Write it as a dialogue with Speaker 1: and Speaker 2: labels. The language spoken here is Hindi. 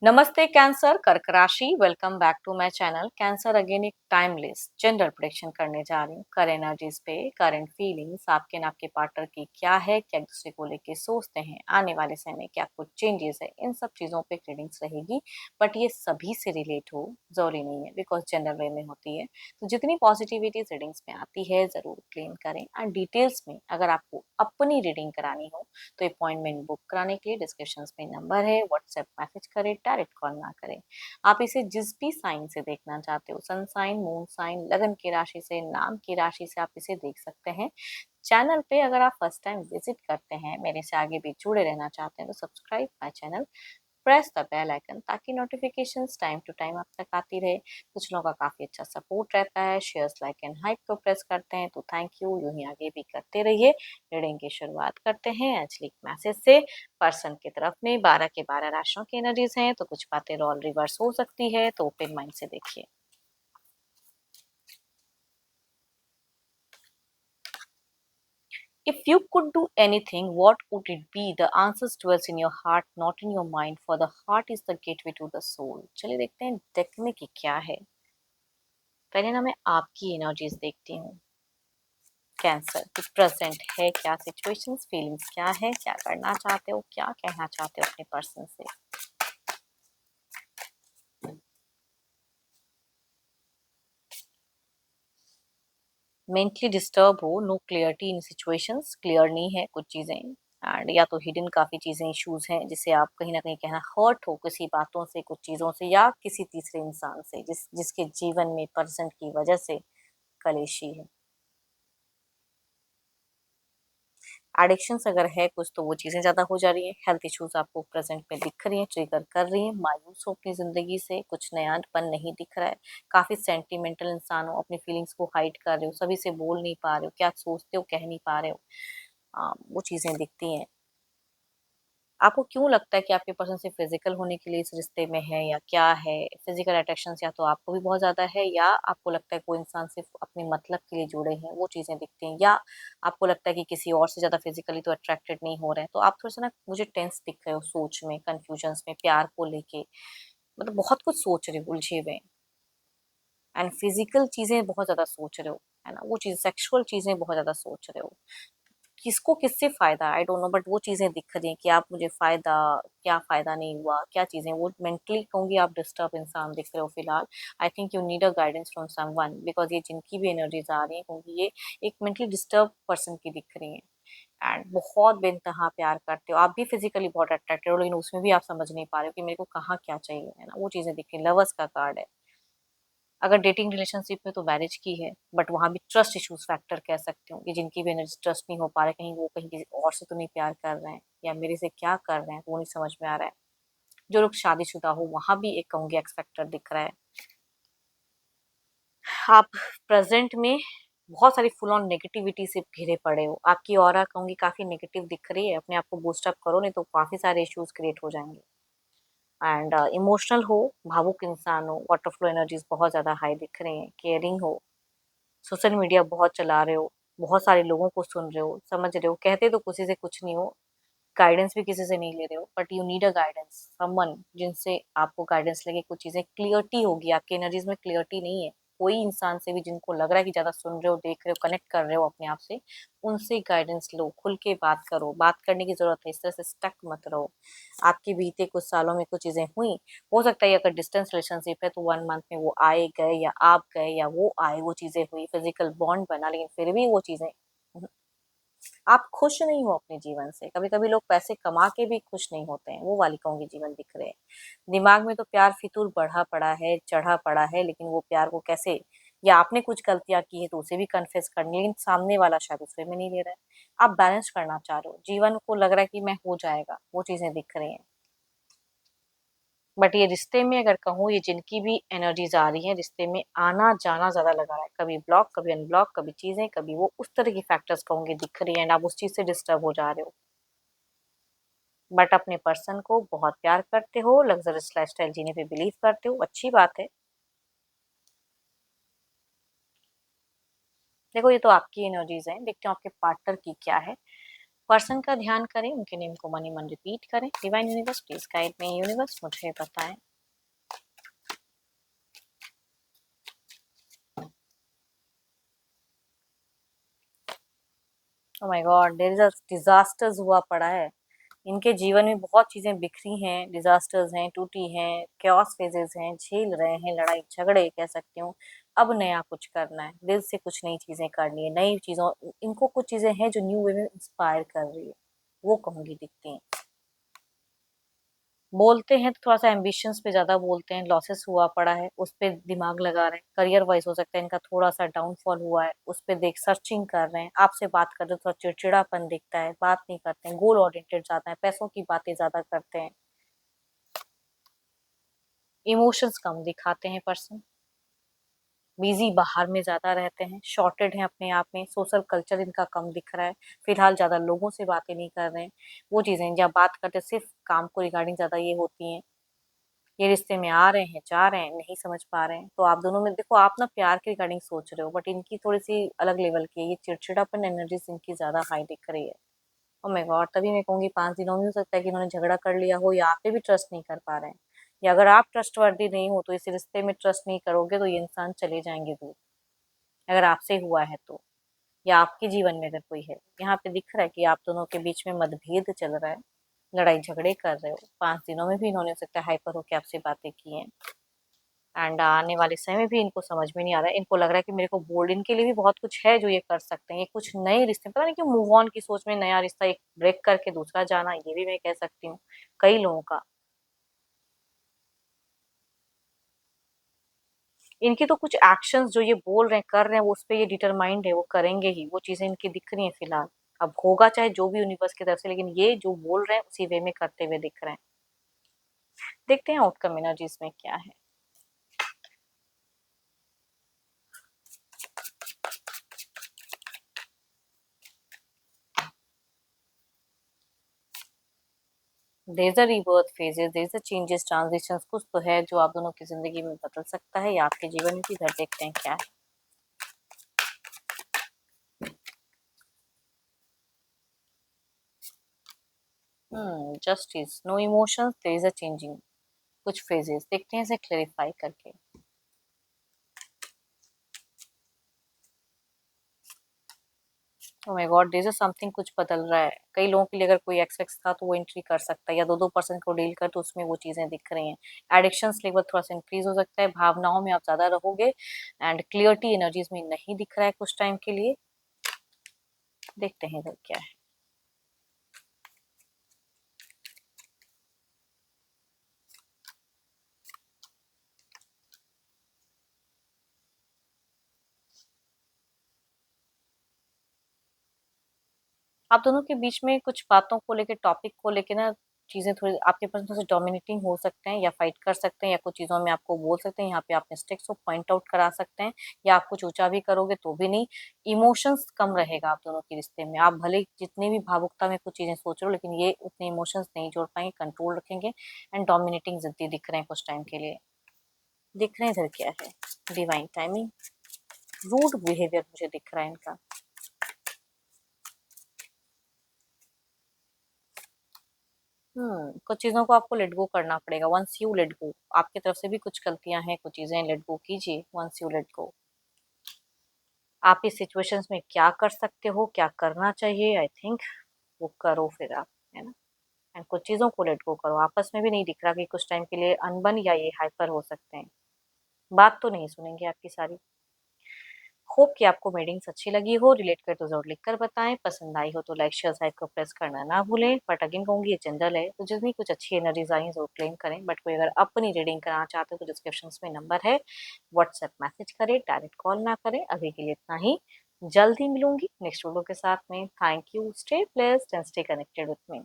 Speaker 1: नमस्ते कैंसर कर्क राशि। Welcome back to my channel. Cancer again एक टाइमलेस जेंडर प्रेडिक्शन करने जा रही हूँ। कर एनर्जीज पे, करंट फीलिंग्स आपके एंड आपके पार्टनर की क्या है, क्या एक दूसरे को लेके सोचते हैं, आने वाले समय में क्या कुछ चेंजेस है, इन सब चीजों पे रीडिंग्स रहेगी। बट ये सभी से रिलेट हो जरूरी नहीं है, बिकॉज जेंडर वे में होती है। तो जितनी पॉजिटिविटी रीडिंग्स में आती है जरूर क्लेम करें। एंड डिटेल्स में अगर आपको अपनी रीडिंग करानी हो तो अपॉइंटमेंट बुक कराने के लिए डिस्क्रिप्शन में नंबर है, व्हाट्सएप मैसेज करें, डायरेक्ट कॉल ना करें। आप इसे जिस भी साइन से देखना चाहते हो, सन साइन, मून साइन, लगन की राशि से, नाम की राशि से आप इसे देख सकते हैं। चैनल पे अगर आप फर्स्ट टाइम विजिट करते हैं, मेरे से आगे भी जुड़े रहना चाहते हैं, तो subscribe my channel, press the bell icon, ताकि नोटिफिकेशंस टाइम टू टाइम आप तक आती रहे। कुछ लोगों का काफी अच्छा सपोर्ट रहता है, शेयर्स, लाइक एंड हाइप को प्रेस करते हैं, तो थैंक यू। यूं ही आगे भी करते रहिए। रीडिंग की शुरुआत करते हैं आज एक मैसेज से। पर्सन की तरफ में 12 के 12 राशियों की एनर्जीज हैं, तो कुछ बातें रोल रिवर्स हो सकती है, तो ओपन माइंड से देखिए। If you could do anything, what would it be? The answers dwells in your heart, not in your mind, for the heart is the gateway to the soul। चलिए देखते हैं डेक में कि क्या है। पहले ना मैं आपकी एनर्जीज देखती हूँ। कैंसर की प्रेजेंट है क्या, सिचुएशंस, फीलिंग्स क्या है, क्या करना चाहते हो, क्या कहना चाहते हो अपने पर्सन से। मेंटली डिस्टर्ब हो, नो क्लियरिटी इन सिचुएशंस, क्लियर नहीं है कुछ चीजें। एंड या तो हिडन काफी चीजें, इश्यूज हैं, जिसे आप कहीं ना कहीं कहना हर्ट हो किसी बातों से, कुछ चीजों से, या किसी तीसरे इंसान से जिसके जीवन में पर्सन की वजह से कलेशी है। एडिक्शंस अगर है कुछ, तो वो चीजें ज्यादा हो जा रही है। हेल्थ इश्यूज आपको प्रेजेंट में दिख रही हैं, ट्रिगर कर रही हैं। मायूस हो अपनी जिंदगी से, कुछ नयापन नहीं दिख रहा है। काफी सेंटिमेंटल इंसान हो, अपनी फीलिंग्स को हाइड कर रहे हो, सभी से बोल नहीं पा रहे हो, क्या सोचते हो कह नहीं पा रहे हो। वो चीजें दिखती हैं। आपको क्यों लगता है कि आपके पर्सन सिर्फ फिजिकल होने के लिए इस रिश्ते में है, या क्या है? फिजिकल अट्रैक्शन या तो आपको भी बहुत ज्यादा है, या आपको लगता है कोई इंसान सिर्फ अपने मतलब के लिए जुड़े हैं, वो चीजें दिखती हैं। या आपको लगता है कि किसी और से ज्यादा फिजिकली तो अट्रैक्टेड नहीं हो रहे हैं, तो आप थोड़ा सा ना मुझे टेंस दिख रहे हो, सोच में, कंफ्यूजन में, प्यार को लेके। मतलब बहुत कुछ सोच रहे हो, उलझे हुए। एंड फिजिकल चीजें बहुत ज्यादा सोच रहे हो, है ना, वो चीज सेक्सुअल चीजें बहुत ज्यादा सोच रहे हो। किसको किससे फायदा, आई डोंट नो, बट वो चीजें दिख रही हैं कि आप मुझे फायदा, क्या फायदा नहीं हुआ, क्या चीजें, वो मेंटली कहूंगी आप डिस्टर्ब इंसान दिख रहे हो फिलहाल। I think you need a guidance from someone, because ये जिनकी भी एनर्जीज आ रही है, क्योंकि ये एक मेंटली डिस्टर्ब पर्सन की दिख रही है। एंड बहुत बेनतहा प्यार करते हो, आप भी फिजिकली बहुत अट्रैक्टेड हो, लेकिन उसमें भी आप समझ नहीं पा रहे हो कि मेरे को कहाँ क्या चाहिए, है ना, वो चीजें दिख रही हैं। लवर्स का कार्ड है। अगर डेटिंग रिलेशनशिप में तो मैरिज की है, बट वहां भी ट्रस्ट इश्यूज फैक्टर कह सकते हो कि जिनकी भी एनर्जी ट्रस्ट नहीं हो पा रहे, कहीं वो कहीं किसी और से तो नहीं प्यार कर रहे हैं, या मेरे से क्या कर रहे हैं, वो नहीं समझ में आ रहा है। जो लोग शादीशुदा हो, वहां भी एक कहूंगी एक्स फैक्टर दिख रहा है। आप प्रेजेंट में बहुत सारी फुल ऑन नेगेटिविटी से घिरे पड़े हो। आपकी ऑरा कहूंगी काफी नेगेटिव दिख रही है। अपने आप को बूस्ट अप करो, नहीं तो काफी सारे इश्यूज क्रिएट हो जाएंगे। एंड इमोशनल हो, भावुक इंसान हो, वाटर फ्लो एनर्जीज बहुत ज्यादा हाई दिख रही हैं। केयरिंग हो, सोशल मीडिया बहुत चला रहे हो, बहुत सारे लोगों को सुन रहे हो, समझ रहे हो, कहते तो किसी से कुछ नहीं हो, गाइडेंस भी किसी से नहीं ले रहे हो, but you need a guidance, someone जिनसे आपको गाइडेंस लगे, कुछ चीजें क्लियरिटी होगी। आपकी एनर्जीज में क्लियरिटी नहीं है। कोई इंसान से भी जिनको लग रहा है कि ज्यादा सुन रहे हो, देख रहे हो, कनेक्ट कर रहे हो अपने आप से, उनसे गाइडेंस लो, खुल के बात करो। बात करने की जरूरत है, इस तरह से स्टक मत रहो। आपके बीते कुछ सालों में कुछ चीजें हुई, हो सकता है अगर डिस्टेंस रिलेशनशिप है तो 1 मंथ में वो आए गए, या आप गए या वो आए, वो चीजें हुई, फिजिकल बॉन्ड बना, लेकिन फिर भी वो चीजें, आप खुश नहीं हो अपने जीवन से। कभी कभी लोग पैसे कमा के भी खुश नहीं होते हैं, वो वाली कहूंगी जीवन दिख रहे हैं। दिमाग में तो प्यार फितूर बढ़ा पड़ा है, चढ़ा पड़ा है, लेकिन वो प्यार को कैसे, या आपने कुछ गलतियां की है तो उसे भी कन्फेस करनी, लेकिन सामने वाला शायद उसे में नहीं ले रहा है। आप बैलेंस करना चाह रहे हो, जीवन को लग रहा है कि मैं हो जाएगा, वो चीजें दिख रही हैं। बट ये रिश्ते में अगर कहूँ, ये जिनकी भी एनर्जीज आ रही है, रिश्ते में आना जाना ज्यादा लगा रहा है, कभी ब्लॉक, कभी अनब्लॉक, कभी चीजें, कभी वो, उस तरह की फैक्टर्स कहूंगी दिख रही है। एंड आप उस चीज से डिस्टर्ब हो जा रहे हो। बट अपने पर्सन को बहुत प्यार करते हो, लग्जरियस लाइफस्टाइल जीने पे बिलीव करते हो, अच्छी बात है। देखो, ये तो आपकी एनर्जीज हैं, देखते हो आपके पार्टनर की क्या है। पर्सन का ध्यान करें, उनके नेम को मन ही मन रिपीट करें। Divine universe please guide me, universe मुझे बताएं। Oh my god, there is a disasters हुआ पड़ा है। इनके जीवन में बहुत चीजें बिखरी हैं, डिजास्टर्स हैं, टूटी हैं, chaos फेजेस हैं, झेल रहे हैं, लड़ाई झगड़े कह सकती हूँ। अब नया कुछ करना है, दिल से कुछ नई चीजें करनी है, नई चीजों, इनको कुछ चीजें हैं जो न्यू वे में इंस्पायर कर रही है, वो कहूंगी दिखती हैं। बोलते हैं तो थोड़ा सा एम्बिशंस पे ज्यादा बोलते हैं, लॉसेस हुआ पड़ा है उस पे दिमाग लगा रहे हैं, करियर वाइज हो सकता है इनका थोड़ा सा डाउनफॉल हुआ है, उस पे देख सर्चिंग कर रहे हैं। आपसे बात करते थोड़ा चिड़चिड़ापन दिखता है, बात नहीं करते हैं, गोल ओरिएंटेड ज्यादा है, पैसों की बातें ज्यादा करते हैं, इमोशंस कम दिखाते हैं पर्सन, बिजी बाहर में ज्यादा रहते हैं, शॉर्टेड हैं अपने आप में, सोशल कल्चर इनका कम दिख रहा है, फिलहाल ज्यादा लोगों से बातें नहीं कर रहे हैं। वो चीजें जब बात करते सिर्फ काम को रिगार्डिंग ज्यादा ये होती हैं। ये रिश्ते में आ रहे हैं, जा रहे हैं, नहीं समझ पा रहे हैं, तो आप दोनों में देखो, आप ना प्यार के रिगार्डिंग सोच रहे हो, बट इनकी थोड़ी सी अलग लेवल की है, ये चिड़चिड़ापन एनर्जी इनकी ज्यादा हाई दिख रही है। ओ माय गॉड, तभी मैं कहूंगी 5 दिनों में हो सकता है कि इन्होंने झगड़ा कर लिया हो, या आप पे भी ट्रस्ट नहीं कर पा रहे हैं, या अगर आप ट्रस्ट वर्दी नहीं हो तो इस रिश्ते में ट्रस्ट नहीं करोगे तो ये इंसान चले जाएंगे दूर, अगर आपसे हुआ है तो, या आपके जीवन में अगर कोई है। यहाँ पे दिख रहा है कि आप दोनों के बीच में मतभेद चल रहा है, लड़ाई झगड़े कर रहे हो, 5 दिनों में भी इन्होंने हो सकता है हाइपर होकर आपसे बातें की हैं। एंड आने वाले समय में भी इनको समझ में नहीं आ रहा है, इनको लग रहा है कि मेरे को बोल्ड, इनके लिए भी बहुत कुछ है जो ये कर सकते हैं, ये कुछ नए रिश्ते, पता नहीं क्यों मूव ऑन की सोच में, नया रिश्ता एक ब्रेक करके दूसरा जाना, ये भी मैं कह सकती हूँ कई लोगों का। इनके तो कुछ एक्शंस जो ये बोल रहे हैं कर रहे हैं, वो उस पे ये डिटरमाइंड है, वो करेंगे ही, वो चीजें इनकी दिख रही हैं फिलहाल। अब होगा चाहे जो भी यूनिवर्स की तरफ से, लेकिन ये जो बोल रहे हैं उसी वे में करते हुए दिख रहे हैं। देखते हैं आउटकम एनर्जीज में क्या है। There is a rebirth phases, there is a changes, transitions, कुछ तो है जो आप दोनों की जिंदगी में बदल सकता है, या आपके जीवन में भी। घर देखते हैं क्या है। Justice, no emotions, there is a changing, कुछ फेजेस देखते हैं इसे क्लेरिफाई करके। Oh my god, there is something, कुछ बदल रहा है। कई लोगों के लिए अगर कोई एक्स एक्स था तो वो एंट्री कर सकता है, या 2-2 पर्सन को डील कर तो उसमें वो चीजें दिख रही हैं। एडिक्शंस लेवल थोड़ा सा इंक्रीज हो सकता है, भावनाओं में आप ज्यादा रहोगे, एंड क्लियरिटी एनर्जीज में नहीं दिख रहा है कुछ टाइम के लिए। देखते हैं इधर क्या है। आप दोनों के बीच में कुछ बातों को लेके, टॉपिक को लेके ना, चीजें थोड़ी आपके पास थोड़े से डोमिनेटिंग हो सकते हैं, या फाइट कर सकते हैं, या कुछ चीजों में आपको बोल सकते हैं, यहाँ पे आप मिस्टेक्स को पॉइंट आउट करा सकते हैं, या आप कुछ ऊंचा भी करोगे तो भी नहीं। इमोशंस कम रहेगा आप दोनों के रिश्ते में, आप भले जितनी भी भावुकता में कुछ चीजें सोच रहे हो, लेकिन ये उतने इमोशंस नहीं जोड़ पाएंगे, कंट्रोल रखेंगे, एंड डोमिनेटिंग जिद्दी दिख रहे हैं कुछ टाइम के लिए। दिख रहे हैं इधर क्या है। डिवाइन टाइमिंग, रूड बिहेवियर मुझे दिख रहा है इनका। कुछ चीजों को आपको लेट गो करना पड़ेगा, वंस यू लेट गो। आपकी तरफ से भी कुछ गलतियां हैं, कुछ चीजें लेट गो कीजिए, वंस यू लेट गो। आप इस सिचुएशंस में क्या कर सकते हो, क्या करना चाहिए, आई थिंक वो करो फिर आप, है ना। एंड कुछ चीजों को लेट गो करो, आपस में भी नहीं दिख रहा कि कुछ टाइम के लिए अनबन या ये हाइपर हो सकते हैं। बात तो नहीं सुनेंगे आपकी सारी। होप कि आपको मीटिंग्स अच्छी लगी हो, रिलेट कर तो जरूर लिख कर बताएं, पसंद आई हो तो लाइक शेयर साइड को प्रेस करना ना भूलें। बट अगेन कहूंगी ये जनरल है, तो जितनी कुछ अच्छी एनर्जीज आई हैं जरूर क्लेम करें, बट कोई अगर अपनी रीडिंग कराना चाहते हो तो डिस्क्रिप्शन में नंबर है, व्हाट्सएप मैसेज करें, डायरेक्ट कॉल ना करें। अभी के लिए इतना ही, जल्द ही मिलूंगी नेक्स्ट वीडियो के साथ में। Thank you, stay blessed and stay connected with me.